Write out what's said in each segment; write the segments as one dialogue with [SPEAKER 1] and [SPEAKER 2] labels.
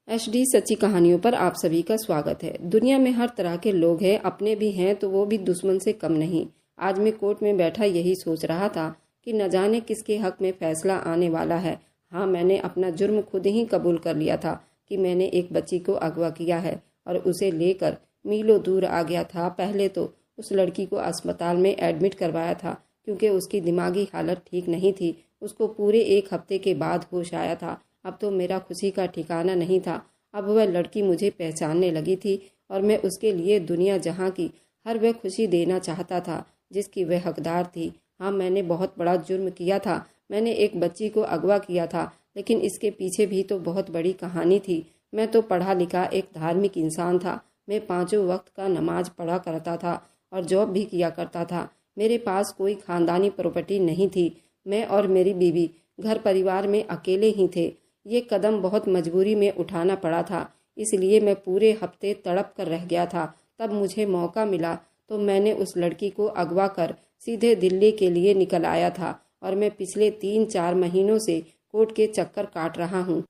[SPEAKER 1] HD सच्ची कहानियों पर आप सभी का स्वागत है। दुनिया में हर तरह के लोग हैं, अपने भी हैं तो वो भी दुश्मन से कम नहीं। आज मैं कोर्ट में बैठा यही सोच रहा था कि न जाने किसके हक में फैसला आने वाला है। हाँ, मैंने अपना जुर्म खुद ही कबूल कर लिया था कि मैंने एक बच्ची को अगवा किया है और उसे लेकर मीलों दूर आ गया था। पहले तो उस लड़की को अस्पताल में एडमिट करवाया था क्योंकि उसकी दिमागी हालत ठीक नहीं थी। उसको पूरे 1 हफ्ते के बाद होश आया था। अब तो मेरा खुशी का ठिकाना नहीं था। अब वह लड़की मुझे पहचानने लगी थी और मैं उसके लिए दुनिया जहां की हर वह खुशी देना चाहता था जिसकी वह हकदार थी। हाँ, मैंने बहुत बड़ा जुर्म किया था। मैंने एक बच्ची को अगवा किया था, लेकिन इसके पीछे भी तो बहुत बड़ी कहानी थी। मैं तो पढ़ा लिखा एक धार्मिक इंसान था। मैं 5 वक्त का नमाज पढ़ा करता था और जॉब भी किया करता था। मेरे पास कोई खानदानी प्रॉपर्टी नहीं थी। मैं और मेरी बीवी घर परिवार में अकेले ही थे। ये कदम बहुत मजबूरी में उठाना पड़ा था, इसलिए मैं पूरे हफ्ते तड़प कर रह गया था। तब मुझे मौका मिला तो मैंने उस लड़की को अगवा कर सीधे दिल्ली के लिए निकल आया था और मैं पिछले 3-4 महीनों से कोर्ट के चक्कर काट रहा हूँ।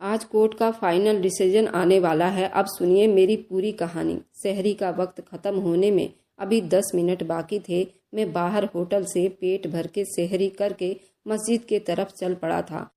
[SPEAKER 1] आज कोर्ट का फाइनल डिसीजन आने वाला है। अब सुनिए मेरी पूरी कहानी। सहरी का वक्त खत्म होने में अभी 10 मिनट बाकी थे। मैं बाहर होटल से पेट भर के सहरी करके मस्जिद के तरफ चल पड़ा था।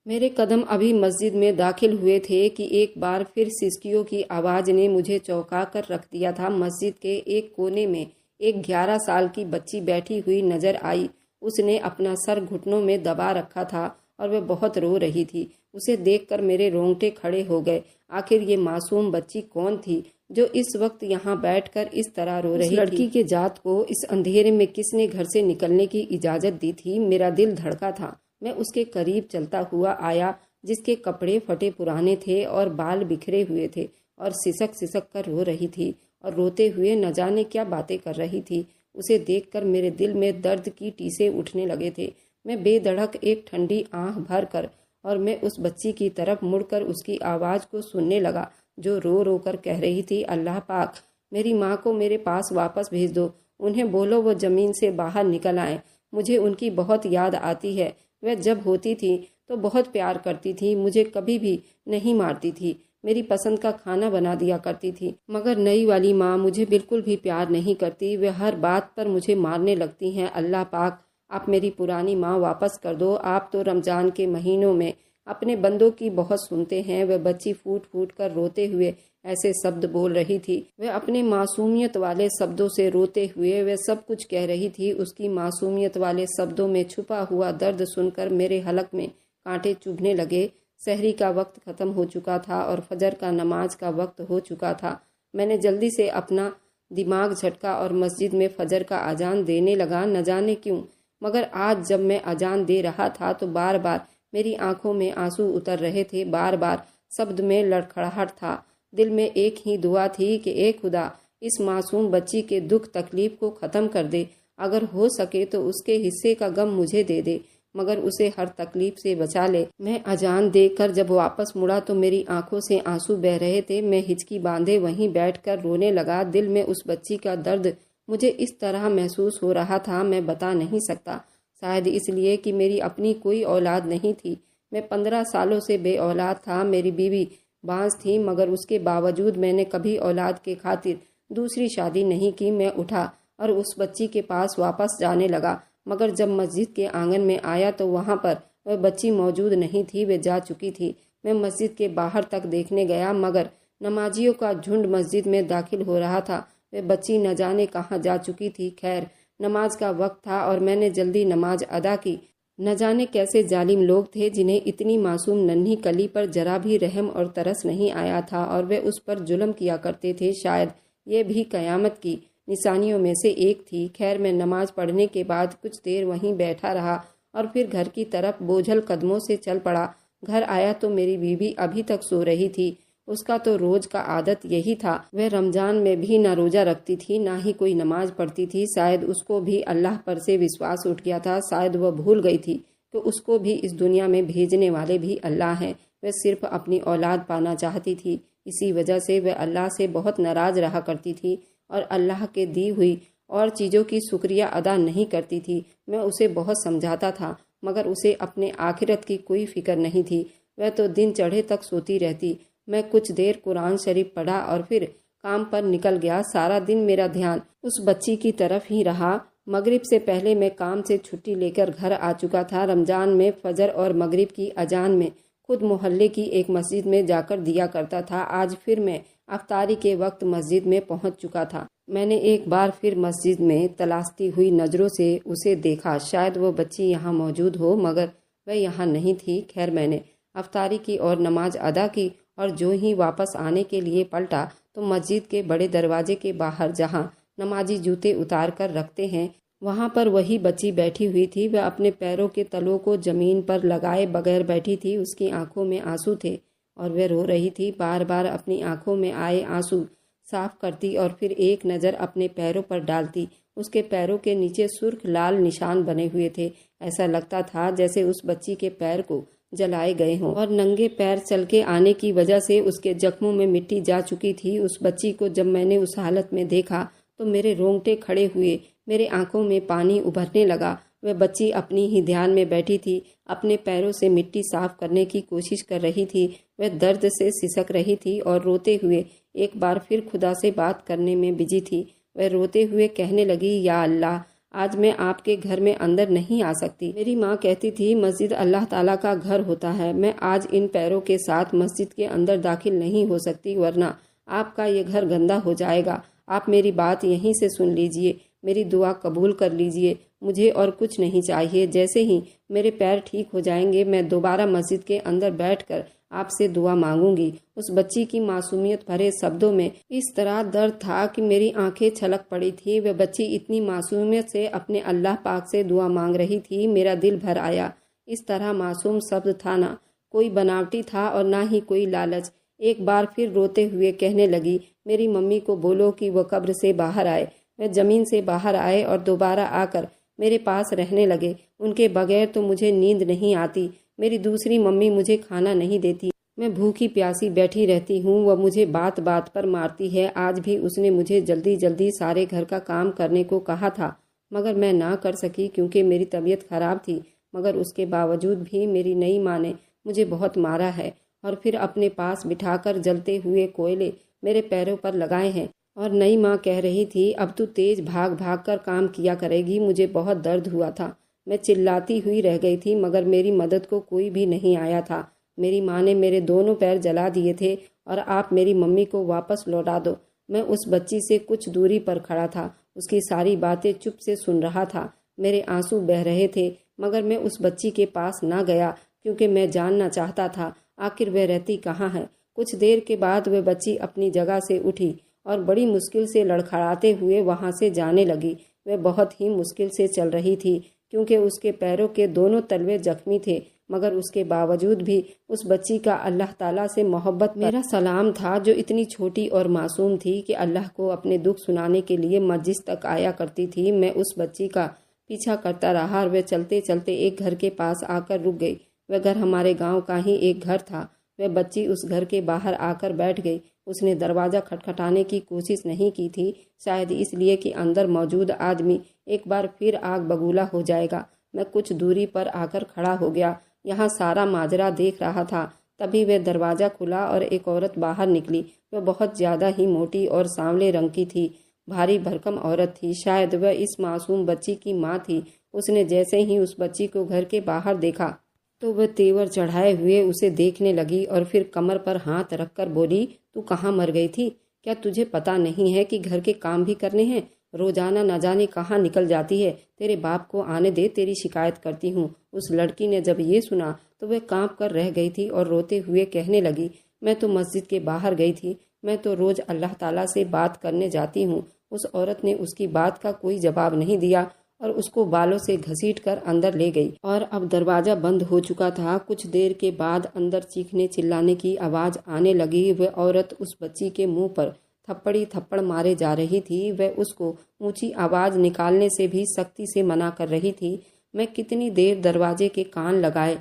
[SPEAKER 1] मेरे कदम अभी मस्जिद में दाखिल हुए थे कि एक बार फिर सिसकियों की आवाज़ ने मुझे चौंका कर रख दिया था। मस्जिद के एक कोने में एक 11 साल की बच्ची बैठी हुई नजर आई। उसने अपना सर घुटनों में दबा रखा था और वह बहुत रो रही थी। उसे देखकर मेरे रोंगटे खड़े हो गए। आखिर ये मासूम बच्ची कौन थी जो इस वक्त यहाँ बैठकर इस तरह रो रही थी? लड़की के जात को इस अंधेरे में किसने घर से निकलने की इजाज़त दी थी? मेरा दिल धड़का था। मैं उसके करीब चलता हुआ आया, जिसके कपड़े फटे पुराने थे और बाल बिखरे हुए थे और सिसक सिसक कर रो रही थी और रोते हुए न जाने क्या बातें कर रही थी। उसे देखकर मेरे दिल में दर्द की टीसे उठने लगे थे। मैं बेधड़क एक ठंडी आंख भर कर और मैं उस बच्ची की तरफ मुड़कर उसकी आवाज़ को सुनने लगा जो रो रो कर कह रही थी, अल्लाह पाक, मेरी माँ को मेरे पास वापस भेज दो। उन्हें बोलो वो ज़मीन से बाहर निकल आए। मुझे उनकी बहुत याद आती है। वह जब होती थी तो बहुत प्यार करती थी। मुझे कभी भी नहीं मारती थी। मेरी पसंद का खाना बना दिया करती थी। मगर नई वाली माँ मुझे बिल्कुल भी प्यार नहीं करती। वह हर बात पर मुझे मारने लगती हैं। अल्लाह पाक, आप मेरी पुरानी माँ वापस कर दो। आप तो रमज़ान के महीनों में अपने बंदों की बहुत सुनते हैं। वह बच्ची फूट फूट कर रोते हुए ऐसे शब्द बोल रही थी। वह अपने मासूमियत वाले शब्दों से रोते हुए वह सब कुछ कह रही थी। उसकी मासूमियत वाले शब्दों में छुपा हुआ दर्द सुनकर मेरे हलक में कांटे चुभने लगे। सहरी का वक्त खत्म हो चुका था और फजर का नमाज का वक्त हो चुका था। मैंने जल्दी से अपना दिमाग झटका और मस्जिद में फजर का अजान देने लगा। न जाने क्यों, मगर आज जब मैं अजान दे रहा था तो बार बार मेरी आंखों में आंसू उतर रहे थे। बार बार शब्द में लड़खड़ाहट था। दिल में एक ही दुआ थी कि ए खुदा, इस मासूम बच्ची के दुख तकलीफ को ख़त्म कर दे। अगर हो सके तो उसके हिस्से का गम मुझे दे दे, मगर उसे हर तकलीफ से बचा ले। मैं अजान देकर जब वापस मुड़ा तो मेरी आंखों से आंसू बह रहे थे। मैं हिचकी बांधे वहीं बैठकर रोने लगा। दिल में उस बच्ची का दर्द मुझे इस तरह महसूस हो रहा था, मैं बता नहीं सकता। शायद इसलिए कि मेरी अपनी कोई औलाद नहीं थी। मैं 15 सालों से बे औलाद था। मेरी बीवी बांस थी, मगर उसके बावजूद मैंने कभी औलाद के खातिर दूसरी शादी नहीं की। मैं उठा और उस बच्ची के पास वापस जाने लगा, मगर जब मस्जिद के आंगन में आया तो वहाँ पर वह बच्ची मौजूद नहीं थी। वे जा चुकी थी। मैं मस्जिद के बाहर तक देखने गया, मगर नमाजियों का झुंड मस्जिद में दाखिल हो रहा था। वह बच्ची न जाने कहाँ जा चुकी थी। खैर, नमाज का वक्त था और मैंने जल्दी नमाज अदा की। न जाने कैसे जालिम लोग थे जिन्हें इतनी मासूम नन्ही कली पर जरा भी रहम और तरस नहीं आया था और वे उस पर जुल्म किया करते थे। शायद ये भी कयामत की निशानियों में से एक थी। खैर, मैं नमाज पढ़ने के बाद कुछ देर वहीं बैठा रहा और फिर घर की तरफ बोझल कदमों से चल पड़ा। घर आया तो मेरी बीवी अभी तक सो रही थी। उसका तो रोज का आदत यही था। वह रमजान में भी ना रोजा रखती थी, ना ही कोई नमाज पढ़ती थी। शायद उसको भी अल्लाह पर से विश्वास उठ गया था। शायद वह भूल गई थी कि उसको भी इस दुनिया में भेजने वाले भी अल्लाह हैं। वह सिर्फ अपनी औलाद पाना चाहती थी। इसी वजह से वह अल्लाह से बहुत नाराज रहा करती थी और अल्लाह के दी हुई और चीज़ों की शुक्रिया अदा नहीं करती थी। मैं उसे बहुत समझाता था, मगर उसे अपने आखिरत की कोई फिक्र नहीं थी। वह तो दिन चढ़े तक सोती रहती। मैं कुछ देर कुरान शरीफ पढ़ा और फिर काम पर निकल गया। सारा दिन मेरा ध्यान उस बच्ची की तरफ ही रहा। मगरिब से पहले मैं काम से छुट्टी लेकर घर आ चुका था। रमजान में फजर और मगरिब की अजान में खुद मोहल्ले की एक मस्जिद में जाकर दिया करता था। आज फिर मैं अफ्तारी के वक्त मस्जिद में पहुंच चुका था। मैंने एक बार फिर मस्जिद में तलाशती हुई नज़रों से उसे देखा। शायद वो बच्ची यहाँ मौजूद हो, मगर वह यहाँ नहीं थी। खैर, मैंने अफ्तारी की और नमाज अदा की और जो ही वापस आने के लिए पलटा तो मस्जिद के बड़े दरवाजे के बाहर, जहाँ नमाजी जूते उतार कर रखते हैं, वहाँ पर वही बच्ची बैठी हुई थी। वह अपने पैरों के तलों को जमीन पर लगाए बगैर बैठी थी। उसकी आंखों में आंसू थे और वह रो रही थी। बार बार अपनी आंखों में आए आंसू साफ करती और फिर एक नज़र अपने पैरों पर डालती। उसके पैरों के नीचे सुर्ख लाल निशान बने हुए थे। ऐसा लगता था जैसे उस बच्ची के पैर को जलाए गए हों और नंगे पैर चल के आने की वजह से उसके जख्मों में मिट्टी जा चुकी थी। उस बच्ची को जब मैंने उस हालत में देखा तो मेरे रोंगटे खड़े हुए, मेरे आंखों में पानी उभरने लगा। वह बच्ची अपनी ही ध्यान में बैठी थी, अपने पैरों से मिट्टी साफ करने की कोशिश कर रही थी। वह दर्द से सिसक रही थी और रोते हुए एक बार फिर खुदा से बात करने में बिजी थी। वह रोते हुए कहने लगी, या अल्लाह, आज मैं आपके घर में अंदर नहीं आ सकती। मेरी माँ कहती थी मस्जिद अल्लाह ताला का घर होता है। मैं आज इन पैरों के साथ मस्जिद के अंदर दाखिल नहीं हो सकती, वरना आपका ये घर गंदा हो जाएगा। आप मेरी बात यहीं से सुन लीजिए, मेरी दुआ कबूल कर लीजिए। मुझे और कुछ नहीं चाहिए। जैसे ही मेरे पैर ठीक हो जाएंगे मैं दोबारा मस्जिद के अंदर बैठकर आपसे दुआ मांगूंगी। उस बच्ची की मासूमियत भरे शब्दों में इस तरह दर्द था कि मेरी आंखें छलक पड़ी थी। वह बच्ची इतनी मासूमियत से अपने अल्लाह पाक से दुआ मांग रही थी, मेरा दिल भर आया। इस तरह मासूम शब्द था ना कोई बनावटी था और ना ही कोई लालच। एक बार फिर रोते हुए कहने लगी, मेरी मम्मी को बोलो कि वो कब्र से बाहर आए। वह जमीन से बाहर आए और दोबारा आकर मेरे पास रहने लगे। उनके बगैर तो मुझे नींद नहीं आती। मेरी दूसरी मम्मी मुझे खाना नहीं देती। मैं भूखी प्यासी बैठी रहती हूँ। वह मुझे बात बात पर मारती है। आज भी उसने मुझे जल्दी जल्दी सारे घर का काम करने को कहा था, मगर मैं ना कर सकी क्योंकि मेरी तबीयत खराब थी। मगर उसके बावजूद भी मेरी नई माँ ने मुझे बहुत मारा है और फिर अपने पास बिठाकर जलते हुए कोयले मेरे पैरों पर लगाए हैं। और नई माँ कह रही थी, अब तू तेज भाग भाग कर काम किया करेगी। मुझे बहुत दर्द हुआ था। मैं चिल्लाती हुई रह गई थी, मगर मेरी मदद को कोई भी नहीं आया था। मेरी माँ ने मेरे दोनों पैर जला दिए थे और आप मेरी मम्मी को वापस लौटा दो। मैं उस बच्ची से कुछ दूरी पर खड़ा था, उसकी सारी बातें चुप से सुन रहा था। मेरे आंसू बह रहे थे, मगर मैं उस बच्ची के पास ना गया क्योंकि मैं जानना चाहता था आखिर वह रहती कहाँ है। कुछ देर के बाद वह बच्ची अपनी जगह से उठी और बड़ी मुश्किल से लड़खड़ाते हुए वहां से जाने लगी। वह बहुत ही मुश्किल से चल रही थी क्योंकि उसके पैरों के दोनों तलवे जख्मी थे, मगर उसके बावजूद भी उस बच्ची का अल्लाह ताला से मोहब्बत मेरा सलाम था, जो इतनी छोटी और मासूम थी कि अल्लाह को अपने दुख सुनाने के लिए मस्जिद तक आया करती थी। मैं उस बच्ची का पीछा करता रहा और वह चलते चलते एक घर के पास आकर रुक गई। वह घर हमारे गाँव का ही एक घर था। वह बच्ची उस घर के बाहर आकर बैठ गई। उसने दरवाज़ा खटखटाने की कोशिश नहीं की थी, शायद इसलिए कि अंदर मौजूद आदमी एक बार फिर आग बबूला हो जाएगा। मैं कुछ दूरी पर आकर खड़ा हो गया, यहाँ सारा माजरा देख रहा था। तभी वह दरवाज़ा खुला और एक औरत बाहर निकली। वह बहुत ज़्यादा ही मोटी और सांवले रंग की थी, भारी भरकम औरत थी। शायद वह इस मासूम बच्ची की माँ थी। उसने जैसे ही उस बच्ची को घर के बाहर देखा तो वह तेवर चढ़ाए हुए उसे देखने लगी और फिर कमर पर हाथ रखकर बोली, तू कहाँ मर गई थी? क्या तुझे पता नहीं है कि घर के काम भी करने हैं? रोजाना न जाने कहाँ निकल जाती है। तेरे बाप को आने दे, तेरी शिकायत करती हूँ। उस लड़की ने जब ये सुना तो वह कांप कर रह गई थी और रोते हुए कहने लगी, मैं तो मस्जिद के बाहर गई थी। मैं तो रोज अल्लाह ताला से बात करने जाती हूँ। उस औरत ने उसकी बात का कोई जवाब नहीं दिया और उसको बालों से घसीट कर अंदर ले गई। और अब दरवाजा बंद हो चुका था। कुछ देर के बाद अंदर चीखने चिल्लाने की आवाज आने लगी। वह औरत उस बच्ची के मुंह पर थप्पड़ी थप्पड़ मारे जा रही थी। वह उसको ऊंची आवाज निकालने से भी सख्ती से मना कर रही थी। मैं कितनी देर दरवाजे के कान लगाए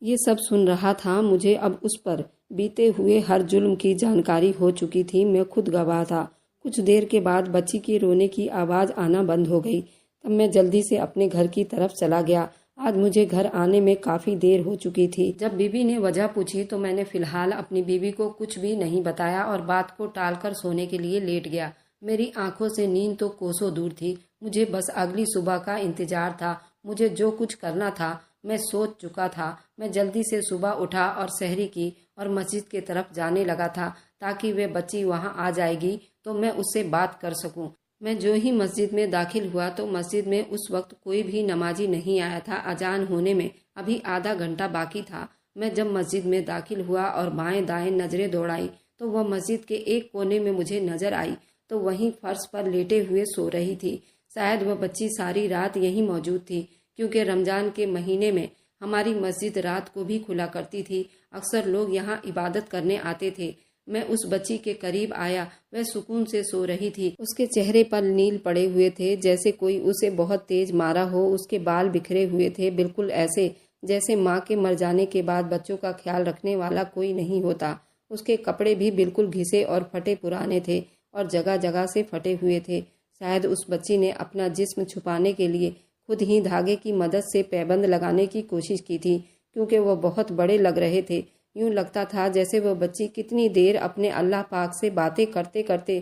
[SPEAKER 1] ये सब सुन रहा था। मुझे अब उस पर बीते हुए हर जुल्म की जानकारी हो चुकी थी। मैं खुद गवाह था। कुछ देर के बाद बच्ची के रोने की आवाज आना बंद हो गई। तब मैं जल्दी से अपने घर की तरफ चला गया। आज मुझे घर आने में काफ़ी देर हो चुकी थी। जब बीबी ने वजह पूछी तो मैंने फ़िलहाल अपनी बीबी को कुछ भी नहीं बताया और बात को टालकर सोने के लिए लेट गया। मेरी आंखों से नींद तो कोसों दूर थी। मुझे बस अगली सुबह का इंतजार था। मुझे जो कुछ करना था मैं सोच चुका था। मैं जल्दी से सुबह उठा और सहरी की और मस्जिद की तरफ जाने लगा था, ताकि वे बच्ची वहाँ आ जाएगी तो मैं उससे बात कर सकूं। मैं जो ही मस्जिद में दाखिल हुआ तो मस्जिद में उस वक्त कोई भी नमाजी नहीं आया था। अजान होने में अभी आधा घंटा बाकी था। मैं जब मस्जिद में दाखिल हुआ और बाएं दाएं नजरें दौड़ाई तो वह मस्जिद के एक कोने में मुझे नजर आई, तो वहीं फर्श पर लेटे हुए सो रही थी। शायद वह बच्ची सारी रात यहीं मौजूद थी, क्योंकि रमजान के महीने में हमारी मस्जिद रात को भी खुला करती थी। अक्सर लोग यहाँ इबादत करने आते थे। मैं उस बच्ची के करीब आया। वह सुकून से सो रही थी। उसके चेहरे पर नील पड़े हुए थे, जैसे कोई उसे बहुत तेज मारा हो। उसके बाल बिखरे हुए थे, बिल्कुल ऐसे जैसे माँ के मर जाने के बाद बच्चों का ख्याल रखने वाला कोई नहीं होता। उसके कपड़े भी बिल्कुल घिसे और फटे पुराने थे और जगह जगह से फटे हुए थे। शायद उस बच्ची ने अपना जिस्म छुपाने के लिए खुद ही धागे की मदद से पैबंद लगाने की कोशिश की थी, क्योंकि वह बहुत बड़े लग रहे थे। यूं लगता था जैसे वह बच्ची कितनी देर अपने अल्लाह पाक से बातें करते करते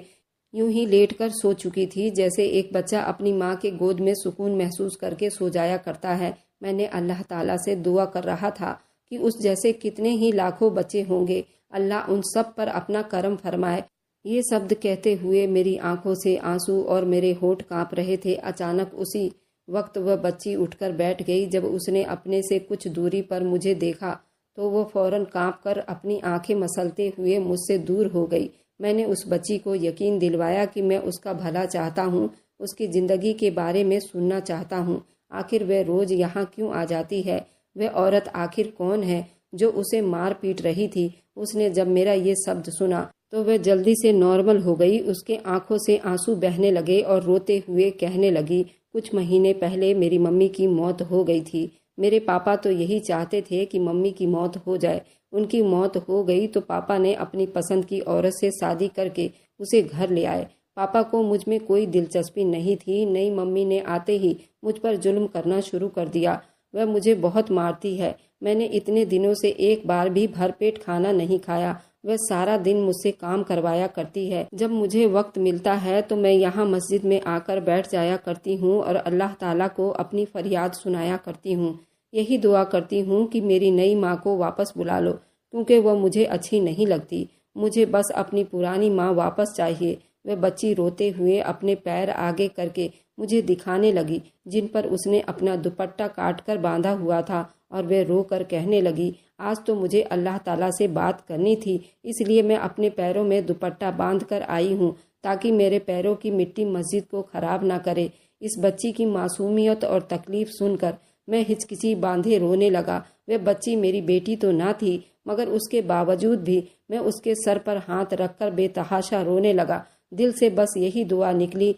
[SPEAKER 1] यूं ही लेटकर सो चुकी थी, जैसे एक बच्चा अपनी माँ के गोद में सुकून महसूस करके सो जाया करता है। मैंने अल्लाह ताला से दुआ कर रहा था कि उस जैसे कितने ही लाखों बच्चे होंगे, अल्लाह उन सब पर अपना करम फरमाए। ये शब्द कहते हुए मेरी आंखों से आंसू और मेरे होंठ कांप रहे थे। अचानक उसी वक्त वह बच्ची उठकर बैठ गई। जब उसने अपने से कुछ दूरी पर मुझे देखा तो वो फौरन कांपकर अपनी आंखें मसलते हुए मुझसे दूर हो गई। मैंने उस बच्ची को यकीन दिलवाया कि मैं उसका भला चाहता हूँ, उसकी ज़िंदगी के बारे में सुनना चाहता हूँ। आखिर वह रोज़ यहाँ क्यों आ जाती है? वह औरत आखिर कौन है जो उसे मार पीट रही थी? उसने जब मेरा ये शब्द सुना तो वह जल्दी से नॉर्मल हो गई। उसके आंखों से आंसू बहने लगे और रोते हुए कहने लगी, कुछ महीने पहले मेरी मम्मी की मौत हो गई थी। मेरे पापा तो यही चाहते थे कि मम्मी की मौत हो जाए। उनकी मौत हो गई तो पापा ने अपनी पसंद की औरत से शादी करके उसे घर ले आए। पापा को मुझ में कोई दिलचस्पी नहीं थी। नई मम्मी ने आते ही मुझ पर जुल्म करना शुरू कर दिया। वह मुझे बहुत मारती है। मैंने इतने दिनों से एक बार भी भरपेट खाना नहीं खाया। वह सारा दिन मुझसे काम करवाया करती है। जब मुझे वक्त मिलता है तो मैं यहाँ मस्जिद में आकर बैठ जाया करती हूँ और अल्लाह ताला को अपनी फरियाद सुनाया करती हूँ। यही दुआ करती हूँ कि मेरी नई माँ को वापस बुला लो, क्योंकि वह मुझे अच्छी नहीं लगती। मुझे बस अपनी पुरानी माँ वापस चाहिए। वह बच्ची रोते हुए अपने पैर आगे करके मुझे दिखाने लगी, जिन पर उसने अपना दुपट्टा काट कर बांधा हुआ था, और वह रो कर कहने लगी, आज तो मुझे अल्लाह ताला से बात करनी थी, इसलिए मैं अपने पैरों में दुपट्टा बांध कर आई हूँ, ताकि मेरे पैरों की मिट्टी मस्जिद को खराब ना करे। इस बच्ची की मासूमियत और तकलीफ सुनकर मैं हिचकिची बांधे रोने लगा। वह बच्ची मेरी बेटी तो ना थी, मगर उसके बावजूद भी मैं उसके सर पर हाथ रखकर बेतहाशा रोने लगा। दिल से बस यही दुआ निकली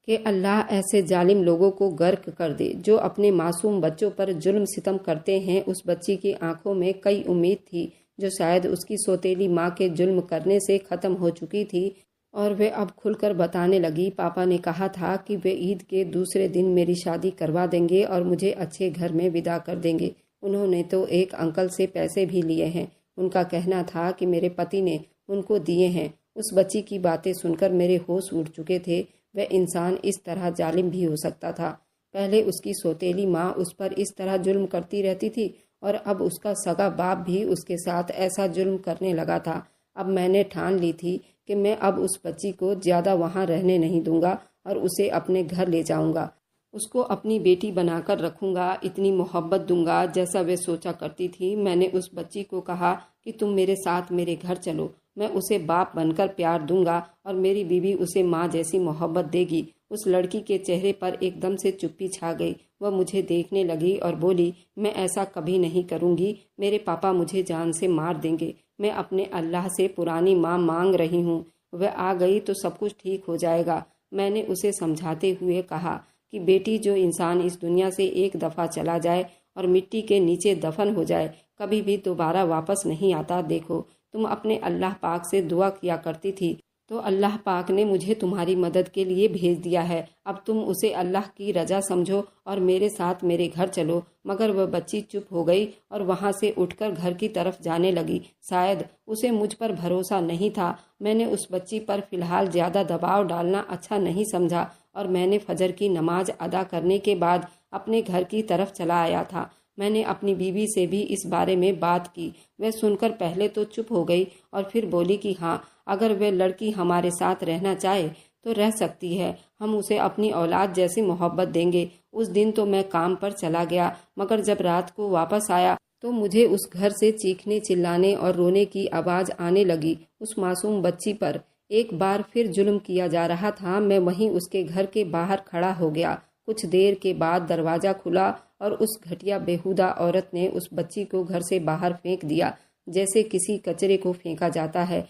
[SPEAKER 1] कि अल्लाह ऐसे जालिम लोगों को गर्क कर दे जो अपने मासूम बच्चों पर जुल्म सितम करते हैं। उस बच्ची की आंखों में कई उम्मीद थी, जो शायद उसकी सौतेली माँ के जुल्म करने से खत्म हो चुकी थी, और वे अब खुलकर बताने लगी। पापा ने कहा था कि वे ईद के दूसरे दिन मेरी शादी करवा देंगे और मुझे अच्छे घर में विदा कर देंगे। उन्होंने तो एक अंकल से पैसे भी लिए हैं। उनका कहना था कि मेरे पति ने उनको दिए हैं। उस बच्ची की बातें सुनकर मेरे होश उड़ चुके थे। वह इंसान इस तरह जालिम भी हो सकता था। पहले उसकी सौतेली माँ उस पर इस तरह जुल्म करती रहती थी, और अब उसका सगा बाप भी उसके साथ ऐसा जुल्म करने लगा था। अब मैंने ठान ली थी कि मैं अब उस बच्ची को ज़्यादा वहाँ रहने नहीं दूंगा और उसे अपने घर ले जाऊंगा। उसको अपनी बेटी बनाकर रखूंगा, इतनी मोहब्बत दूंगा जैसा वे सोचा करती थी। मैंने उस बच्ची को कहा कि तुम मेरे साथ मेरे घर चलो, मैं उसे बाप बनकर प्यार दूंगा और मेरी बीवी उसे माँ जैसी मोहब्बत देगी। उस लड़की के चेहरे पर एकदम से चुप्पी छा गई। वह मुझे देखने लगी और बोली, मैं ऐसा कभी नहीं करूंगी। मेरे पापा मुझे जान से मार देंगे। मैं अपने अल्लाह से पुरानी माँ मांग रही हूँ। वह आ गई तो सब कुछ ठीक हो जाएगा। मैंने उसे समझाते हुए कहा कि बेटी, जो इंसान इस दुनिया से एक दफ़ा चला जाए और मिट्टी के नीचे दफन हो जाए, कभी भी दोबारा वापस नहीं आता। देखो, तुम अपने अल्लाह पाक से दुआ किया करती थी तो अल्लाह पाक ने मुझे तुम्हारी मदद के लिए भेज दिया है। अब तुम उसे अल्लाह की रजा समझो और मेरे साथ मेरे घर चलो। मगर वह बच्ची चुप हो गई और वहां से उठकर घर की तरफ जाने लगी। शायद उसे मुझ पर भरोसा नहीं था। मैंने उस बच्ची पर फिलहाल ज़्यादा दबाव डालना अच्छा नहीं समझा और मैंने फजर की नमाज अदा करने के बाद अपने घर की तरफ चला आया था। मैंने अपनी बीवी से भी इस बारे में बात की। वह सुनकर पहले तो चुप हो गई और फिर बोली कि हाँ, अगर वह लड़की हमारे साथ रहना चाहे तो रह सकती है। हम उसे अपनी औलाद जैसी मोहब्बत देंगे। उस दिन तो मैं काम पर चला गया, मगर जब रात को वापस आया तो मुझे उस घर से चीखने, चिल्लाने और रोने की आवाज़ आने लगी। उस मासूम बच्ची पर एक बार फिर जुल्म किया जा रहा था। मैं वहीं उसके घर के बाहर खड़ा हो गया। कुछ देर के बाद दरवाज़ा खुला और उस घटिया बेहुदा औरत ने उस बच्ची को घर से बाहर फेंक दिया, जैसे किसी कचरे को फेंका जाता है।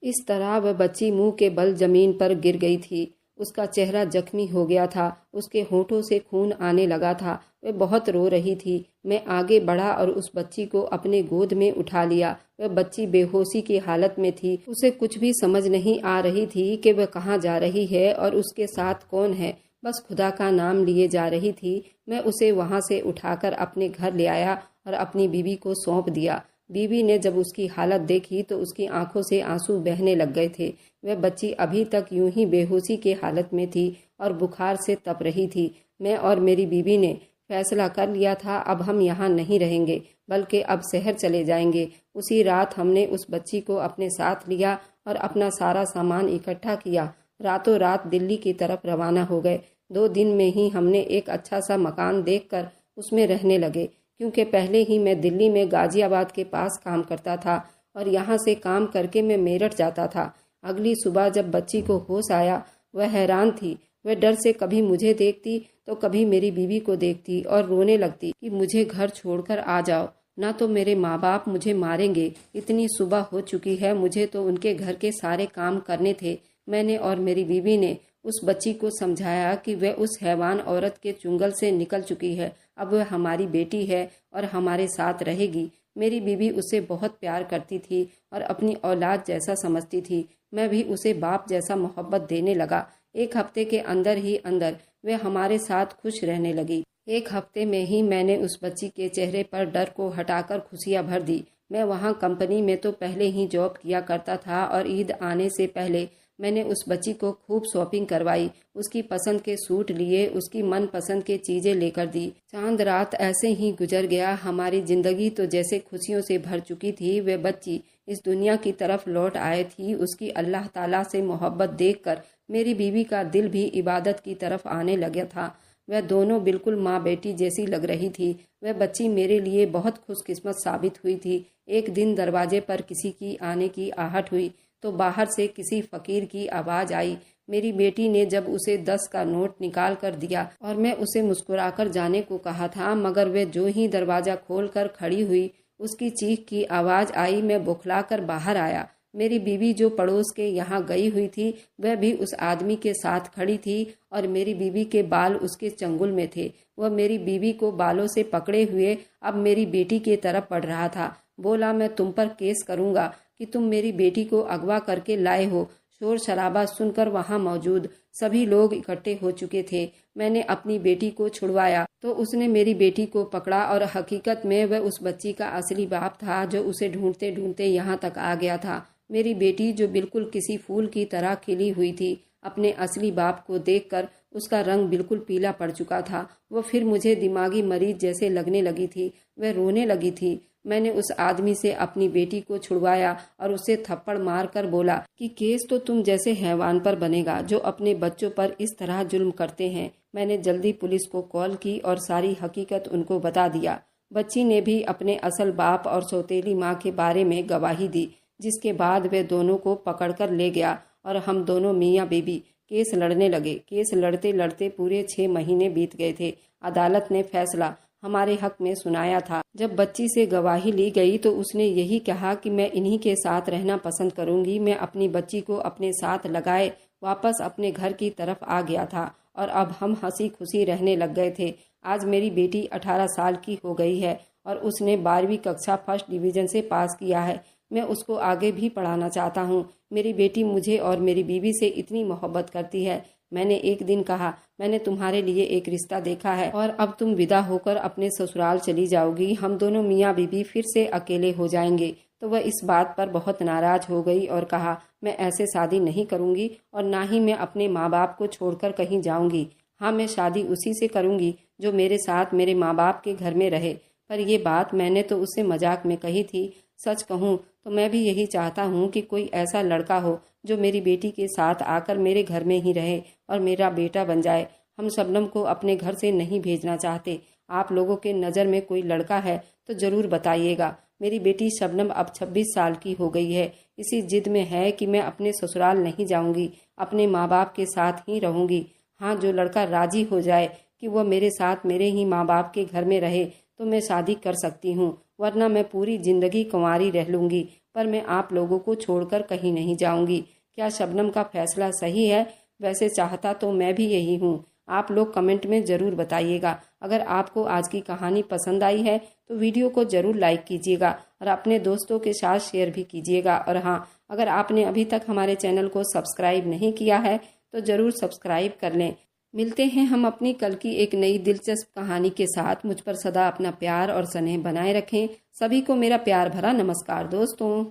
[SPEAKER 1] इस तरह वह बच्ची मुंह के बल जमीन पर गिर गई थी। उसका चेहरा जख्मी हो गया था, उसके होठों से खून आने लगा था। वह बहुत रो रही थी। मैं आगे बढ़ा और उस बच्ची को अपने गोद में उठा लिया। वह बच्ची बेहोशी की हालत में थी। उसे कुछ भी समझ नहीं आ रही थी कि वह कहाँ जा रही है और उसके साथ कौन है। बस खुदा का नाम लिए जा रही थी। मैं उसे वहां से उठाकर अपने घर ले आया और अपनी बीवी को सौंप दिया। बीवी ने जब उसकी हालत देखी तो उसकी आंखों से आंसू बहने लग गए थे। वह बच्ची अभी तक यूं ही बेहोशी के हालत में थी और बुखार से तप रही थी। मैं और मेरी बीवी ने फैसला कर लिया था, अब हम यहाँ नहीं रहेंगे, बल्कि अब शहर चले जाएंगे। उसी रात हमने उस बच्ची को अपने साथ लिया और अपना सारा सामान इकट्ठा किया। रातों रात दिल्ली की तरफ रवाना हो गए। 2 दिन में ही हमने एक अच्छा सा मकान देखकर उसमें रहने लगे, क्योंकि पहले ही मैं दिल्ली में गाजियाबाद के पास काम करता था और यहाँ से काम करके मैं मेरठ जाता था। अगली सुबह जब बच्ची को होश आया, वह हैरान थी। वह डर से कभी मुझे देखती तो कभी मेरी बीवी को देखती और रोने लगती कि मुझे घर छोड़कर आ जाओ, ना तो मेरे माँ बाप मुझे मारेंगे। इतनी सुबह हो चुकी है, मुझे तो उनके घर के सारे काम करने थे। मैंने और मेरी बीवी ने उस बच्ची को समझाया कि वह उस हैवान औरत के चुंगल से निकल चुकी है। अब वह हमारी बेटी है और हमारे साथ रहेगी। मेरी बीवी उसे बहुत प्यार करती थी और अपनी औलाद जैसा समझती थी। मैं भी उसे बाप जैसा मोहब्बत देने लगा। 1 हफ्ते के अंदर ही अंदर वह हमारे साथ खुश रहने लगी। 1 हफ्ते में ही मैंने उस बच्ची के चेहरे पर डर को हटाकर खुशियां भर दी। मैं वहाँ कंपनी में तो पहले ही जॉब किया करता था और ईद आने से पहले मैंने उस बच्ची को खूब शॉपिंग करवाई। उसकी पसंद के सूट लिए, उसकी मन पसंद के चीजें लेकर दी। चांद रात ऐसे ही गुजर गया। हमारी जिंदगी तो जैसे खुशियों से भर चुकी थी। वह बच्ची इस दुनिया की तरफ लौट आए थी। उसकी अल्लाह ताला से मोहब्बत देखकर मेरी बीवी का दिल भी इबादत की तरफ आने लगा था। वह दोनों बिल्कुल माँ बेटी जैसी लग रही थी। वह बच्ची मेरे लिए बहुत खुशकिस्मत साबित हुई थी। एक दिन दरवाजे पर किसी की आने की आहट हुई तो बाहर से किसी फकीर की आवाज आई। मेरी बेटी ने जब उसे 10 का नोट निकाल कर दिया और मैं उसे मुस्कुराकर जाने को कहा था, मगर वह जो ही दरवाजा खोलकर खड़ी हुई, उसकी चीख की आवाज आई। मैं बौखलाकर बाहर आया। मेरी बीवी जो पड़ोस के यहाँ गई हुई थी, वह भी उस आदमी के साथ खड़ी थी और मेरी बीवी के बाल उसके चंगुल में थे। वह मेरी बीवी को बालों से पकड़े हुए अब मेरी बेटी की तरफ बढ़ रहा था। बोला, मैं तुम पर केस करूंगा कि तुम मेरी बेटी को अगवा करके लाए हो। शोर शराबा सुनकर वहां मौजूद सभी लोग इकट्ठे हो चुके थे। मैंने अपनी बेटी को छुड़वाया तो उसने मेरी बेटी को पकड़ा और हकीकत में वह उस बच्ची का असली बाप था जो उसे ढूंढते ढूंढते यहाँ तक आ गया था। मेरी बेटी जो बिल्कुल किसी फूल की तरह खिली हुई थी, अपने असली बाप को देखकर उसका रंग बिल्कुल पीला पड़ चुका था। वह फिर मुझे दिमागी मरीज जैसे लगने लगी थी। वह रोने लगी थी। मैंने उस आदमी से अपनी बेटी को छुड़वाया और उसे थप्पड़ मारकर बोला कि केस तो तुम जैसे हैवान पर बनेगा जो अपने बच्चों पर इस तरह जुल्म करते हैं। मैंने जल्दी पुलिस को कॉल की और सारी हकीकत उनको बता दिया। बच्ची ने भी अपने असल बाप और सौतेली माँ के बारे में गवाही दी, जिसके बाद वे दोनों को पकड़कर ले गया और हम दोनों मियाँ बीबी केस लड़ने लगे। केस लड़ते लड़ते पूरे 6 महीने बीत गए थे। अदालत ने फैसला हमारे हक में सुनाया था। जब बच्ची से गवाही ली गई तो उसने यही कहा कि मैं इन्हीं के साथ रहना पसंद करूंगी। मैं अपनी बच्ची को अपने साथ लगाए वापस अपने घर की तरफ आ गया था और अब हम हंसी खुशी रहने लग गए थे। आज मेरी बेटी 18 साल की हो गई है और उसने 12वीं कक्षा फर्स्ट डिवीजन से पास किया है। मैं उसको आगे भी पढ़ाना चाहता हूँ। मेरी बेटी मुझे और मेरी बीवी से इतनी मोहब्बत करती है। मैंने एक दिन कहा, मैंने तुम्हारे लिए एक रिश्ता देखा है और अब तुम विदा होकर अपने ससुराल चली जाओगी, हम दोनों मियाँ बीवी फिर से अकेले हो जाएंगे। तो वह इस बात पर बहुत नाराज हो गई और कहा, मैं ऐसे शादी नहीं करूंगी और ना ही मैं अपने माँ बाप को छोड़कर कहीं जाऊंगी। हाँ, मैं शादी उसी से करूंगी जो मेरे साथ मेरे माँ बाप के घर में रहे। पर ये बात मैंने तो उससे मजाक में कही थी। सच कहूँ तो मैं भी यही चाहता हूँ कि कोई ऐसा लड़का हो जो मेरी बेटी के साथ आकर मेरे घर में ही रहे और मेरा बेटा बन जाए। हम शबनम को अपने घर से नहीं भेजना चाहते। आप लोगों के नज़र में कोई लड़का है तो ज़रूर बताइएगा। मेरी बेटी शबनम अब 26 साल की हो गई है। इसी जिद में है कि मैं अपने ससुराल नहीं जाऊंगी, अपने माँ बाप के साथ ही रहूंगी। हाँ, जो लड़का राजी हो जाए कि वह मेरे साथ मेरे ही माँ बाप के घर में रहे तो मैं शादी कर सकती हूँ, वरना मैं पूरी जिंदगी कुंवारी रह लूंगी। पर मैं आप लोगों को छोड़कर कहीं नहीं जाऊंगी। क्या शबनम का फैसला सही है? वैसे चाहता तो मैं भी यही हूँ। आप लोग कमेंट में ज़रूर बताइएगा। अगर आपको आज की कहानी पसंद आई है तो वीडियो को ज़रूर लाइक कीजिएगा और अपने दोस्तों के साथ शेयर भी कीजिएगा। और हाँ, अगर आपने अभी तक हमारे चैनल को सब्सक्राइब नहीं किया है तो ज़रूर सब्सक्राइब कर लें। मिलते हैं हम अपनी कल की एक नई दिलचस्प कहानी के साथ। मुझ पर सदा अपना प्यार और स्नेह बनाए रखें। सभी को मेरा प्यार भरा नमस्कार दोस्तों।